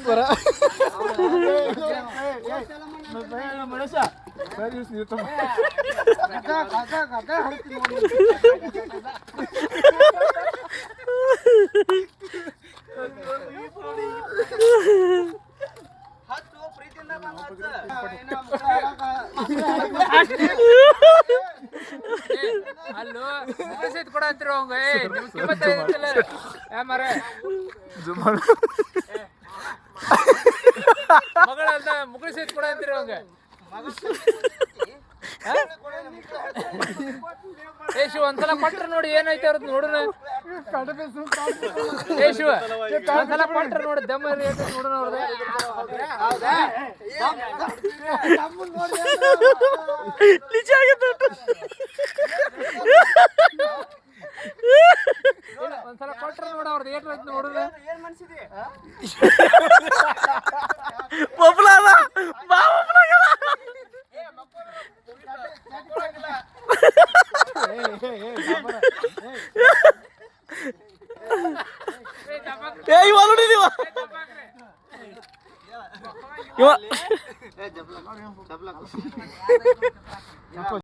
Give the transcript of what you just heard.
super ಮನುಷ್ಯ ಸರಿ ಅಲ್ಲೋ ಮುಗಿಸಿದ್ ಕೊಡ ಅಂತಿರೋ ಹಂಗ ಮರ ಮಗಳಲ್ಲ ಮುಗಿಸಿದ್ ಕೊಡ ಅಂತಿರೋ ಹಂಗ ಶಿವ ಒಂದ್ಸಲ ಕೊಟ್ರ ನೋಡಿ ಏನೈತೆ ಅವ್ರದ್ದು ನೋಡೋಣ ಶಿವ ಒಂದ್ಸಲ ಕೊಟ್ರ ನೋಡಿ ದಮ್ಮ ನೋಡೋಣ ನಿಜ ಆಗೈತೆ ಒಂದ್ಸಲ ಕೊಟ್ರ ನೋಡ ಅವ್ರದ್ದು ಏಟ್ ನೋಡೋಣ ಇವ